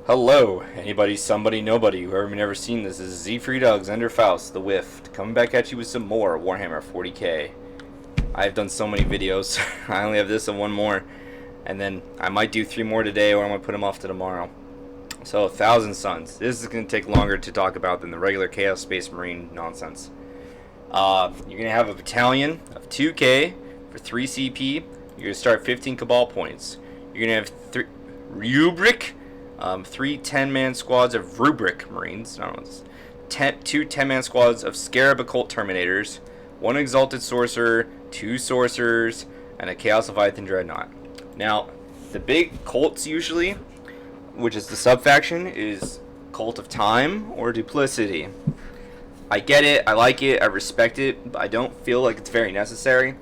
Hello, anybody, somebody, nobody, whoever may never seen this. This is Z Alexander Faust, the Whiffed, coming back at you with some more Warhammer 40k. I've done so many videos. I only have this and one more, and then I might do 3 more today, or I'm going to put them off to tomorrow. So, 1,000 Suns. This is going to take longer to talk about than the regular Chaos Space Marine nonsense. You're going to have a battalion of 2k for 3 CP. You're going to start 15 Cabal points. You're going to have 3 Rubric. 3 10-man squads of Rubric Marines. I don't know. 2 10-man squads of Scarab Occult Terminators. 1 Exalted Sorcerer. 2 Sorcerers. And a Chaos Leviathan Dreadnought. Now, the big cults usually, which is the sub-faction, is Cult of Time or Duplicity. I get it. I like it. I respect it. But I don't feel like it's very necessary.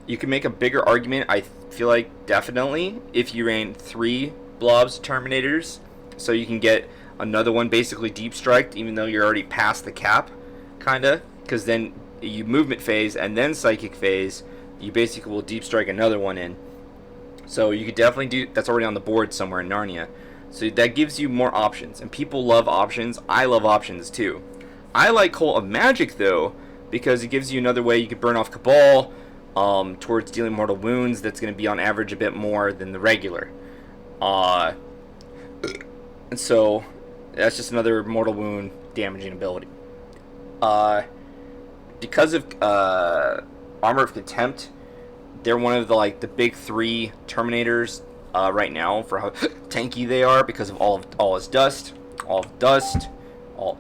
You can make a bigger argument, I feel like, definitely, if you ran 3 blobs Terminators, so you can get another one basically deep striked, even though you're already past the cap, kinda, because then you movement phase and then psychic phase, you basically will deep strike another one in. So you could definitely do that's already on the board somewhere in Narnia. So that gives you more options, and people love options. I love options too. I like Cult of Magic though, because it gives you another way you could burn off Cabal towards dealing mortal wounds. That's going to be on average a bit more than the regular. And so that's just another mortal wound damaging ability. Because of Armor of Contempt, they're one of the big 3 Terminators right now for how tanky they are, because of all is dust. All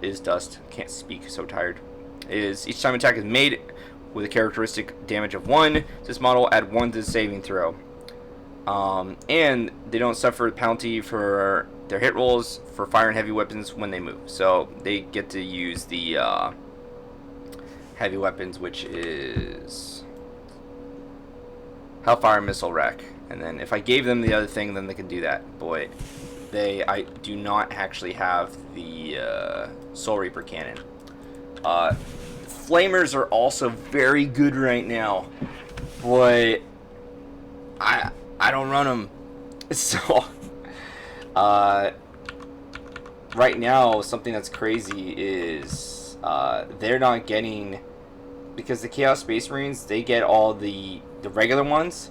is dust. Can't speak, so tired. Is each time attack is made with a characteristic damage of 1, this model add 1 to the saving throw. And they don't suffer penalty for their hit rolls for fire and heavy weapons when they move. So they get to use the heavy weapons, which is Hellfire Missile Rack. And then if I gave them the other thing, then they can do that. Boy, I do not actually have the Soul Reaper cannon. Flamers are also very good right now. Boy, I don't run them, so right now something that's crazy is they're not getting, because the Chaos Space Marines, they get all the regular ones,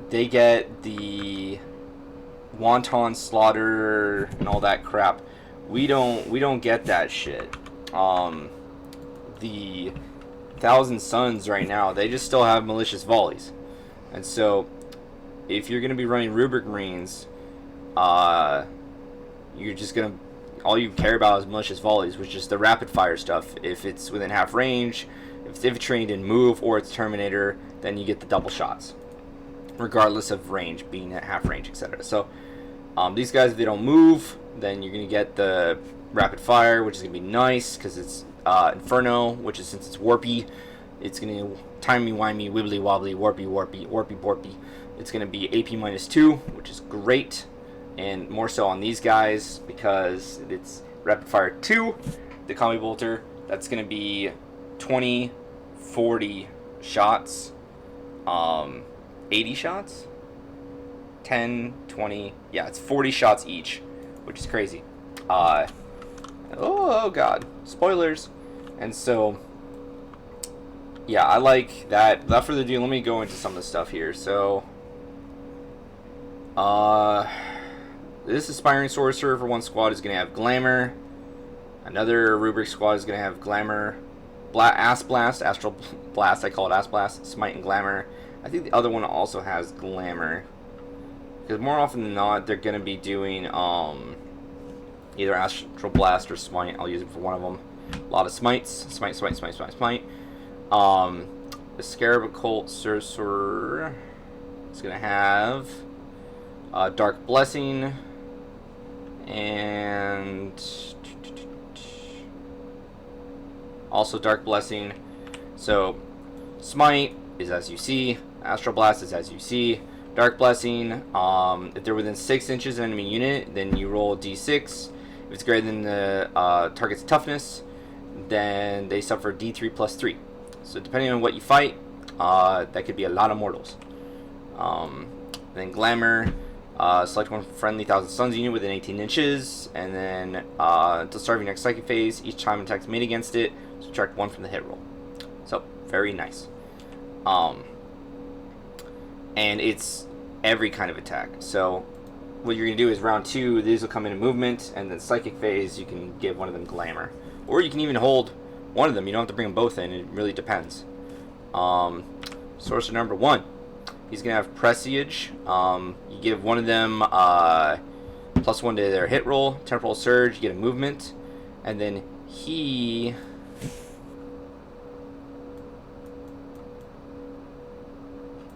they get the Wanton Slaughter and all that crap. We don't get that shit. The 1,000 Suns right now, they just still have malicious volleys, and so if you're going to be running Rubric Marines, you're just going to, all you care about is malicious volleys, which is the rapid fire stuff. If it's within half range, if it's trained in move, or it's Terminator, then you get the double shots, regardless of range, being at half range, etc. So these guys, if they don't move, then you're going to get the rapid fire, which is going to be nice, because it's Inferno, which is, since it's warpy, it's going to timey-wimey, wibbly-wobbly, warpy. It's going to be AP -2, which is great, and more so on these guys because it's rapid fire 2, the combi bolter. That's going to be 20, 40 shots, 80 shots, 10, 20, yeah, it's 40 shots each, which is crazy. Oh god, spoilers. And so yeah, I like that. Without further ado, let me go into some of the stuff here. So this Aspiring Sorcerer for 1 squad is going to have Glamour. Another Rubric squad is going to have Glamour, Astral Blast, I call it Ass Blast, Smite, and Glamour. I think the other one also has Glamour, because more often than not, they're going to be doing either Astral Blast or Smite. I'll use it for one of them. A lot of Smites. Smite. The Scarab Occult Sorcerer is going to have Dark Blessing, and also Dark Blessing. So Smite is as you see, Astral Blast is as you see, Dark Blessing, if they're within 6 inches of an enemy unit, then you roll d6. If it's greater than the target's toughness, then they suffer d3 plus 3. So depending on what you fight, that could be a lot of mortals. Then Glamour, Select one friendly 1,000 Suns unit within 18 inches, and then until start of your next psychic phase, each time an attack is made against it, subtract 1 from the hit roll. So, very nice. And it's every kind of attack. So, what you're going to do is round 2, these will come into movement, and then psychic phase, you can give one of them glamour. Or you can even hold one of them, you don't have to bring them both in, it really depends. Sorcerer number 1. He's going to have Prescience. You give one of them +1 to their hit roll. Temporal Surge, you get a movement. And then he...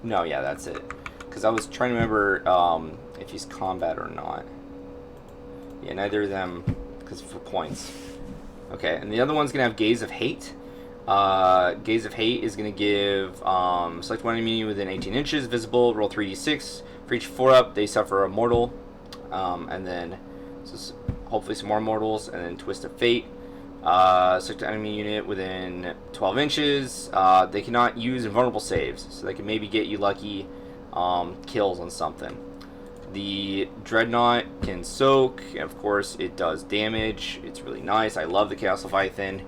No, yeah, that's it. Because I was trying to remember if he's combat or not. Yeah, neither of them, because for points. Okay, and the other one's going to have Gaze of Hate. Gaze of Hate is going to give select one enemy within 18 inches, visible, roll 3d6. For each 4-up, they suffer a mortal. And then hopefully some more mortals, and then Twist of Fate. Select an enemy unit within 12 inches. They cannot use invulnerable saves, so they can maybe get you lucky kills on something. The Dreadnought can soak, and of course it does damage. It's really nice. I love the Chaos Leviathan.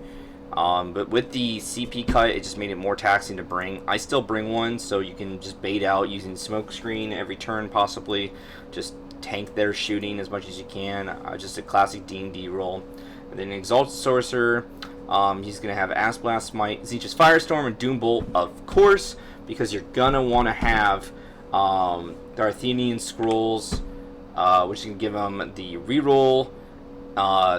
But with the CP cut, it just made it more taxing to bring. I still bring one, so you can just bait out using smoke screen every turn, possibly. Just tank their shooting as much as you can. Just a classic D&D roll. And then Exalted Sorcerer, he's going to have Ass Blast, Smite, Zeech's Firestorm, and Doom Bolt, of course, because you're going to want to have Darthenian Scrolls, which can give them the reroll.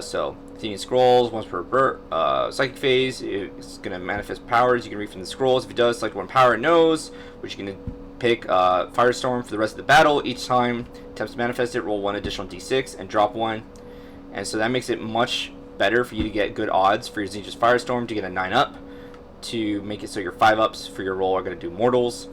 So Athenian Scrolls, once per psychic phase, it's going to manifest powers. You can read from the scrolls. If it does, select one power it knows, which you can pick Firestorm for the rest of the battle. Each time attempts to manifest it, roll 1 additional d6 and drop 1. And so that makes it much better for you to get good odds for your Zeech's Firestorm to get a 9-up, to make it so your 5-ups for your roll are going to do mortals.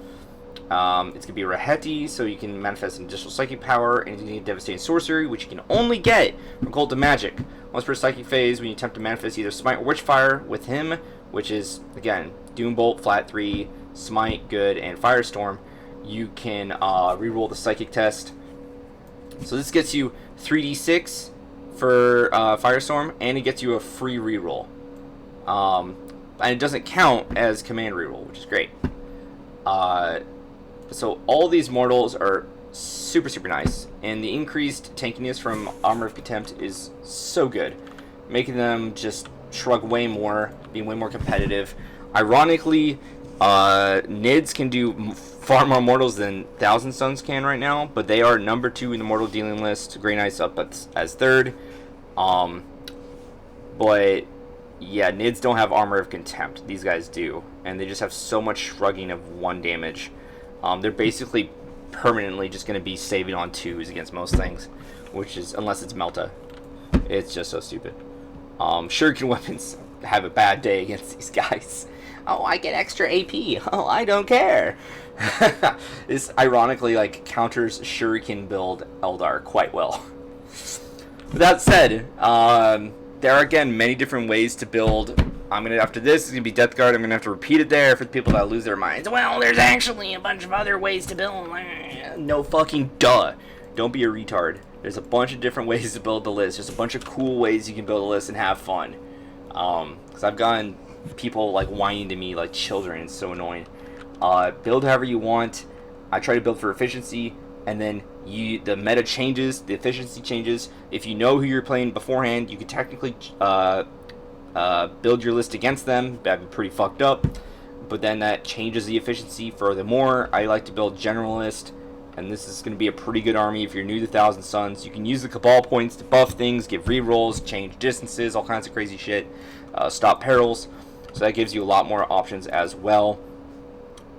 It's going to be Raheti, so you can manifest an additional psychic power, and you need Devastating Sorcery, which you can only get from Cult of Magic. Once per psychic phase, when you attempt to manifest either Smite or Witchfire with him, which is, again, Doombolt, flat 3, Smite, good, and Firestorm, you can reroll the psychic test. So this gets you 3d6 for Firestorm, and it gets you a free reroll. And it doesn't count as command reroll, which is great. So all these mortals are super, super nice, and the increased tankiness from Armor of Contempt is so good, making them just shrug way more, being way more competitive. Ironically, Nids can do far more mortals than Thousand Suns can right now, but they are number 2 in the mortal dealing list. Grey Knights up as 3rd. But yeah, Nids don't have Armor of Contempt. These guys do, and they just have so much shrugging of 1 damage. They're basically permanently just going to be saving on 2s against most things, which is, unless it's Melta. It's just so stupid. Shuriken weapons have a bad day against these guys. Oh, I get extra AP. Oh, I don't care. This ironically counters Shuriken build Eldar quite well. With that said, there are again many different ways to build. After this, it's gonna be Death Guard. I'm gonna have to repeat it there for the people that lose their minds. Well, there's actually a bunch of other ways to build. No fucking duh. Don't be a retard. There's a bunch of different ways to build the list. There's a bunch of cool ways you can build a list and have fun. Because I've gotten people whining to me like children. It's so annoying. Build however you want. I try to build for efficiency, and then the meta changes, the efficiency changes. If you know who you're playing beforehand, you could technically build your list against them. That'd be pretty fucked up, but then that changes the efficiency furthermore. I like to build generalist, and this is going to be a pretty good army if you're new to Thousand Suns. You can use the Cabal points to buff things, give rerolls, change distances, all kinds of crazy shit, stop perils, so that gives you a lot more options as well.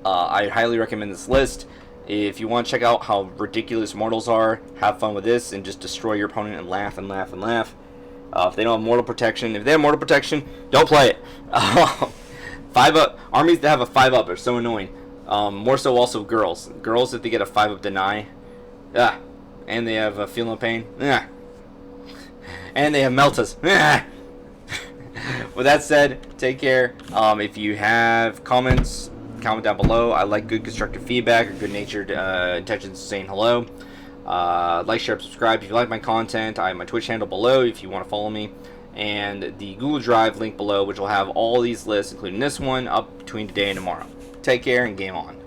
I highly recommend this list. If you want to check out how ridiculous mortals are, have fun with this and just destroy your opponent and laugh and laugh and laugh. If they don't have mortal protection, don't play it. 5-up armies that have a 5-up are so annoying. More so also girls. Girls, if they get a 5-up deny, and they have a feel no pain, and they have meltas. With that said, take care. If you have comments, comment down below. I like good constructive feedback or good natured intentions saying hello. Like, share, subscribe if you like my content. I have my Twitch handle below if you want to follow me, and the Google Drive link below, which will have all these lists, including this one, up between today and tomorrow. Take care and game on.